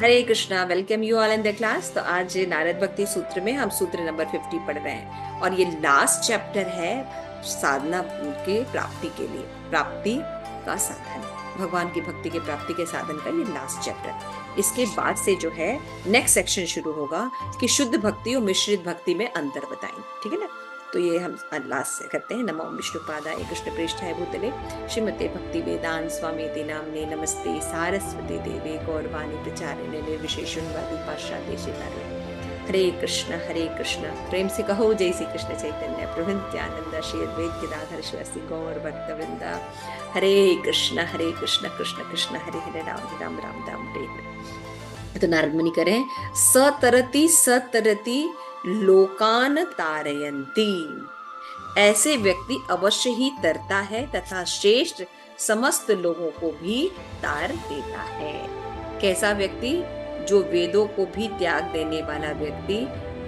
Hare Krishna, welcome you all in the class. तो आज नारद भक्ति सूत्र में हम सूत्र नंबर 50 पढ़ रहे हैं और ये लास्ट चैप्टर है साधना के प्राप्ति के लिए, प्राप्ति का साधन, भगवान की भक्ति के प्राप्ति के साधन का ये लास्ट चैप्टर। इसके बाद से जो है नेक्स्ट सेक्शन शुरू होगा कि शुद्ध भक्ति और मिश्रित भक्ति में अंतर बताएं, ठीक है ना। तो ये हम लास्ट से करते हैं। नमो विष्णुपादाय कृष्ण पृष्ठाय भूतले श्रीमते भक्ति वेदांत स्वामी नामने नमस्ते सारस्वती देवे गौरवाणी प्रचारिणे निर्विशेषणवादी पाश्चात्य शितारे। हरे कृष्ण प्रेम से कहो जय श्री कृष्ण चैतन्य प्रभु नित्यानंद श्री अद्वैत गदाधर शिवासी गौर भक्त वृंदा। हरे कृष्ण कृष्ण कृष्ण हरे हरे राम राम राम राम हरे हरे। तो नारद मुनि करें सतरति सतरति लोकान तारयंती। ऐसे व्यक्ति अवश्य ही तरता है तथा श्रेष्ठ समस्त लोगों को भी तार देता है। कैसा व्यक्ति? जो वेदों को भी त्याग देने वाला व्यक्ति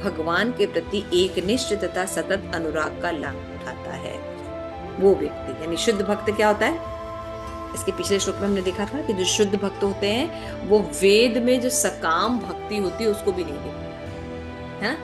भगवान के प्रति एकनिष्ठ तथा सतत अनुराग का लाभ उठाता है, वो व्यक्ति यानी शुद्ध भक्त क्या होता है। इसके पिछले श्लोक में हमने देखा था कि जो शुद्ध भक्त होते हैं वो वेद में जो सकाम भक्ति होती है उसको भी नहीं देते हैं,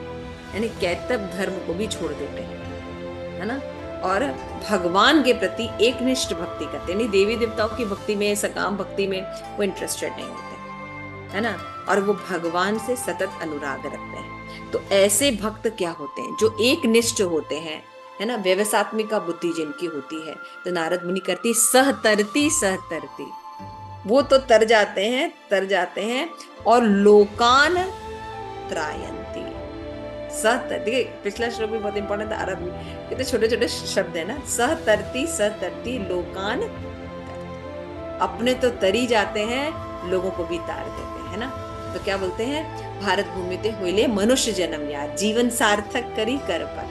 यानी कैतव धर्म को भी छोड़ देते हैं, है ना। और भगवान के प्रति एकनिष्ठ भक्ति करते हैं, देवी देवताओं की भक्ति में, सकाम भक्ति में वो इंटरेस्टेड नहीं होते, है ना। और वो भगवान से सतत अनुराग रखते हैं। तो ऐसे भक्त क्या होते हैं? जो एकनिष्ठ होते हैं, है ना, व्यवसात्मिका बुद्धि जिनकी होती है। तो नारद मुनि करती सहतरती सहतरती, वो तो तर जाते हैं और लोकान त्रायंती। सहतरती, पिछला श्लोक भी बहुत इंपॉर्टेंट था, अरब में कितने छोटे छोटे शब्द है ना। सहतरती सहतरती लोकान, अपने तो तरी जाते हैं, लोगों को भी तार देते हैं, है ना। तो क्या बोलते हैं? भारत भूमि ते होइले मनुष्य जन्म यार, जीवन सार्थक करी कर पर,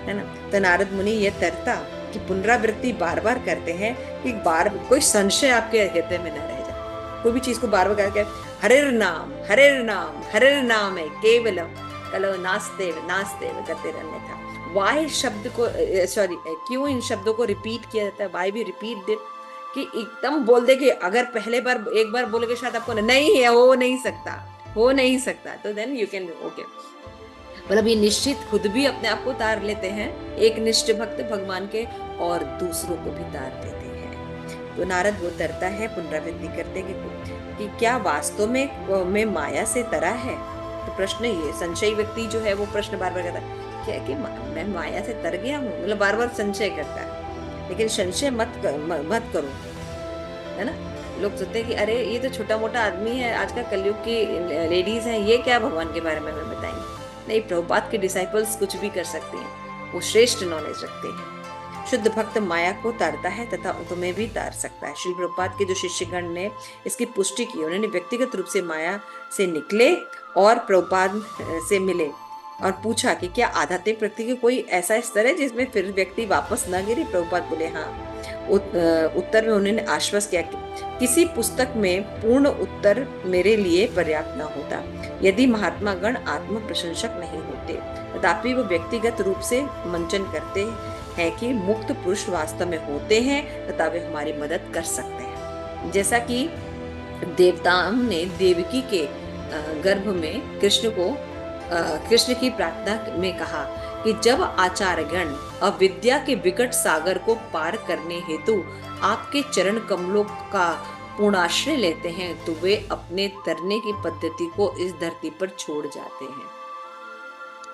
है ना। तो नारद मुनि ये तरता कि पुनरावृत्ति बार बार करते हैं कि बार कोई संशय आपके हृदय में न रह जाए। कोई भी चीज को बार बार करके हरिर नाम है केवलम कलो नास्ते करते रहने था। वाई शब्द को क्यों इन शब्दों को रिपीट किया जाता है? वाई भी रिपीट दे कि एकदम बोल दे कि अगर पहले बार एक बार बोलोगे शायद आपको नहीं है, हो नहीं सकता तो देन यू कैन ओके। मतलब ये निश्चित खुद भी अपने आप को तार लेते हैं, एक निष्ठ भक्त भगवान के, और दूसरों को भी तार देते हैं। तो नारद वो तरता है, पुनरावृत्ति करते कि क्या वास्तव में माया से तरा है। तो प्रश्न ये संशय व्यक्ति जो है वो प्रश्न बार बार करता है क्या कि मैं माया से तर गया हूँ, मतलब बार बार संशय करता है। लेकिन संशय मत करो, है ना। लोग सोचते हैं कि अरे ये तो छोटा मोटा आदमी है, आज का कलयुग की लेडीज है, ये क्या भगवान के बारे में हमें बताएंगे। नहीं, प्रभुपाद के डिसाइपल्स कुछ भी कर सकते हैं, वो श्रेष्ठ नॉलेज रखते हैं। शुद्ध भक्त माया को तारता है तथा तुम्हें भी तार सकता है। श्री प्रभुपाद के जो शिष्यगण ने इसकी पुष्टि की, उन्होंने व्यक्तिगत रूप से माया से निकले और प्रभुपाद से मिले और पूछा कि क्या आध्यात्मिक प्रकृति की कोई ऐसा स्तर है जिसमें फिर व्यक्ति वापस न गिरे। प्रभुपाद बोले हाँ। उत्तर में उन्होंने आश्वस्त किया कि किसी पुस्तक में पूर्ण उत्तर मेरे लिए पर्याप्त न होता यदि महात्मा गण आत्म प्रशंसक नहीं होते। तथापि वो व्यक्तिगत रूप से मंचन करते हैं कि मुक्त पुरुष वास्तव में होते हैं तथा वे हमारी मदद कर सकते हैं। जैसा कि देवताओं ने देवकी के गर्भ में कृष्ण की प्रार्थना में कहा कि जब आचार्यगण अविद्या के विकट सागर को पार करने हेतु आपके चरण कमलों का पूर्णाश्रय लेते हैं तो वे अपने तरने की पद्धति को इस धरती पर छोड़ जाते हैं,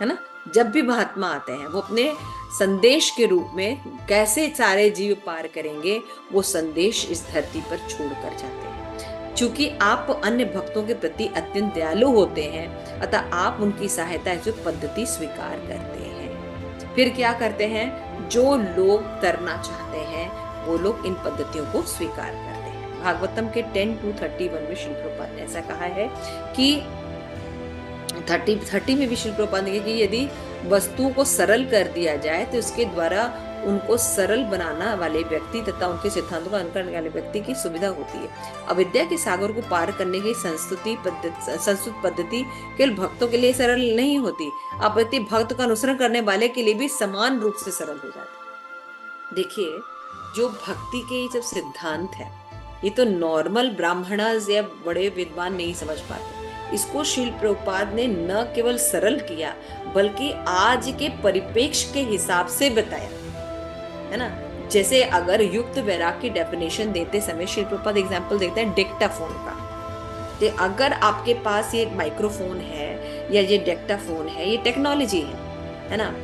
है ना। जब भी महात्मा आते हैं वो अपने संदेश के रूप में कैसे सारे जीव पार करेंगे वो संदेश इस धरती पर छोड़ कर जाते हैं। चूंकि आप अन्य भक्तों के प्रति अत्यंत दयालु होते हैं अतः आप उनकी सहायता हेतु पद्धति स्वीकार करते हैं। फिर क्या करते हैं? जो लोग तरना चाहते हैं वो लोग इन पद्धतियों को स्वीकार करते हैं। भागवतम के 10-31 में श्री प्रभुपाद ने ऐसा कहा है कि 30 में भी श्री प्रभुपाद ने कि यदि वस्तु को सरल कर दिया जाए तो इसके द्वारा उनको सरल बनाना वाले व्यक्ति तथा उनके सिद्धांतों का अनुकरण करने वाले व्यक्ति की सुविधा होती है। अविद्या के सागर को पार करने की संस्तुत पद्धति केवल भक्तों के लिए सरल नहीं होती, अपितु भक्त का अनुसरण करने वाले के लिए भी समान रूप से सरल हो जाती है। देखिए, जो भक्ति के जब सिद्धांत है ये तो नॉर्मल ब्राह्मणस या बड़े विद्वान नहीं समझ पाते। इसको श्रील प्रभुपाद ने न केवल सरल किया बल्कि आज के परिप्रेक्ष्य के हिसाब से बताया, है ना। जैसे अगर युक्त वैराग की डेफिनेशन देते समय श्रील प्रभुपाद एग्जाम्पल देते हैं डिक्टाफोन का। तो अगर आपके पास ये माइक्रोफोन है या ये डिक्टाफोन है, ये टेक्नोलॉजी है ना।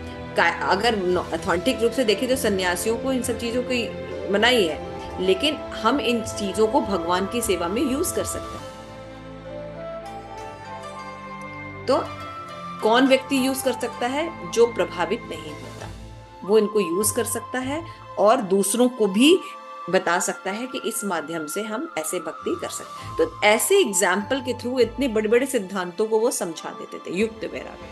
अगर ऑथेंटिक रूप से देखें तो सन्यासियों को इन सब चीजों की मनाही है, लेकिन हम इन चीजों को भगवान की सेवा में यूज कर सकते हैं। तो कौन व्यक्ति यूज कर सकता है? जो प्रभावित नहीं होता, वो इनको यूज कर सकता है और दूसरों को भी बता सकता है कि इस माध्यम से हम ऐसे भक्ति कर सकते हैं। तो ऐसे एग्जाम्पल के थ्रू इतने बड़े बड़े सिद्धांतों को वो समझा देते थे, युक्त वैराग्य,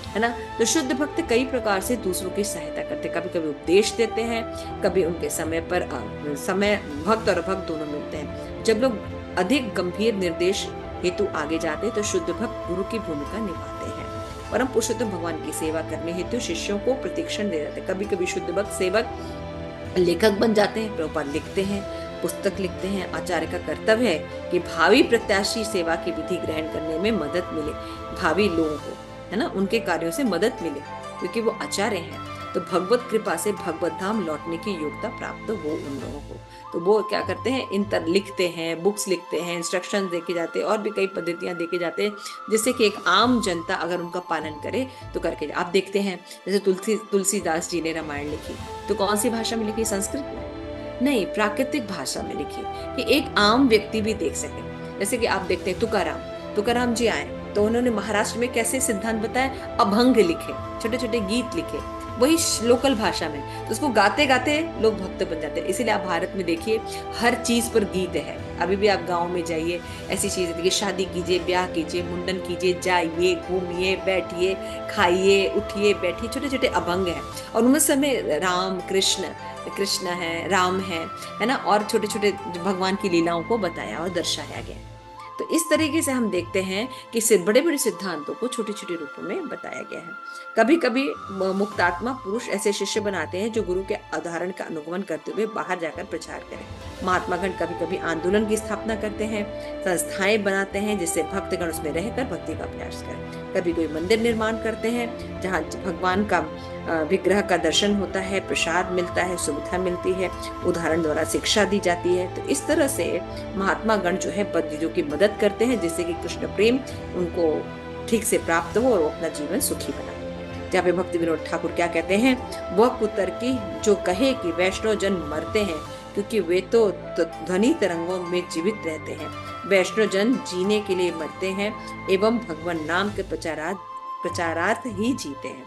है ना। तो शुद्ध भक्त कई प्रकार से दूसरों की सहायता करते, कभी कभी उपदेश देते हैं, कभी उनके समय पर समय भक्त और भक्त दोनों मिलते हैं। जब लोग अधिक गंभीर निर्देश हेतु आगे जाते हैं तो शुद्ध भक्त गुरु की भूमिका निभाते हैं। परम पुरुषोत्तम भगवान की सेवा करने हेतु शिष्यों को प्रशिक्षण दे जाते हैं। कभी कभी शुद्ध भक्त सेवक लेखक बन जाते हैं, प्रभुपाद लिखते हैं, पुस्तक लिखते हैं। आचार्य का कर्तव्य है कि भावी प्रत्याशी सेवा की विधि ग्रहण करने में मदद मिले, भावी लोगों को, है ना, उनके कार्यों से मदद मिले, क्योंकि वो आचार्य हैं। तो भगवत कृपा से भगवत धाम लौटने की योग्यता प्राप्त हो उन लोगों को। तो वो क्या करते हैं, लिखते हैं, बुक्स लिखते हैं, इंस्ट्रक्शन देके जाते हैं, और भी कई पद्धतियां देके जाते हैं, जिससे कि एक आम जनता अगर उनका पालन करे तो करके। आप देखते हैं जैसे तुलसीदास जी ने रामायण लिखी, तो कौन सी भाषा में लिखी? संस्कृत में नहीं, प्राकृतिक भाषा में लिखी, कि एक आम व्यक्ति भी देख सके। जैसे कि आप देखते हैं तुकाराम जी आए तो उन्होंने महाराष्ट्र में कैसे सिद्धांत बताया, अभंग लिखे, छोटे छोटे गीत लिखे, वही लोकल भाषा में। तो उसको गाते गाते लोग भक्त बन जाते हैं। इसीलिए आप भारत में देखिए हर चीज पर गीत है। अभी भी आप गांव में जाइए, ऐसी चीजें देखिए, शादी कीजिए, ब्याह कीजिए, मुंडन कीजिए, जाइए, घूमिए, बैठिए, खाइए, उठिए, बैठिए, छोटे छोटे अभंग हैं। और उनमें समय राम कृष्ण है, राम है ना, और छोटे छोटे भगवान की लीलाओं को बताया और दर्शाया गया। तो इस तरीके से हम देखते हैं कि बड़े बड़े सिद्धांतों को छोटे छोटे रूपों में बताया गया है। कभी कभी मुक्तात्मा पुरुष ऐसे शिष्य बनाते हैं जो गुरु के उदाहरण का अनुगमन करते हुए बाहर जाकर प्रचार करें। महात्मा गण कभी कभी आंदोलन की स्थापना करते हैं, संस्थाएं बनाते हैं जिससे भक्तगण उसमें रहकर भक्ति का अभ्यास करें। कभी कोई मंदिर निर्माण करते हैं जहाँ भगवान का विग्रह का दर्शन होता है, प्रसाद मिलता है, सुविधा मिलती है, उदाहरण द्वारा शिक्षा दी जाती है। तो इस तरह से महात्मा गण जो है बद्धियों की मदद करते हैं, जिससे कि कृष्ण प्रेम उनको ठीक से प्राप्त हो और वो अपना जीवन सुखी बनाए। जहाँ पे भक्ति विनोद ठाकुर क्या कहते हैं, वह कुतर्की जो कहे कि वैष्णव जन मरते हैं क्योंकि वे तो ध्वनि तरंगों में जीवित रहते हैं, वैष्णव जन जीने के लिए मरते हैं एवं भगवान नाम के प्रचारार्थ ही जीते हैं।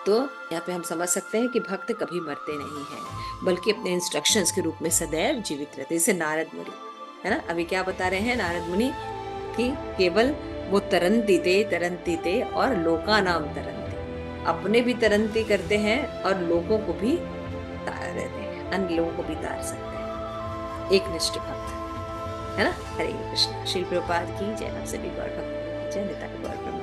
तो यहाँ पे हम समझ सकते हैं कि भक्त कभी मरते नहीं हैं, बल्कि अपने इंस्ट्रक्शंस के रूप में सदैव जीवित रहते हैं। जैसे नारद मुनि, है ना, अभी क्या बता रहे हैं नारद मुनि कि केवल वो तरंती थे और लोका नाम तरंती, अपने भी तरंती करते हैं और लोगों को भी तार रहते हैं, अन्य लोगों को भी तार सकते हैं। एक निष्ठ भक्त, है ना। हरे कृष्ण। श्री प्रभुपाद की जय। आप सभी गौर भक्त की जय। निताई गौर।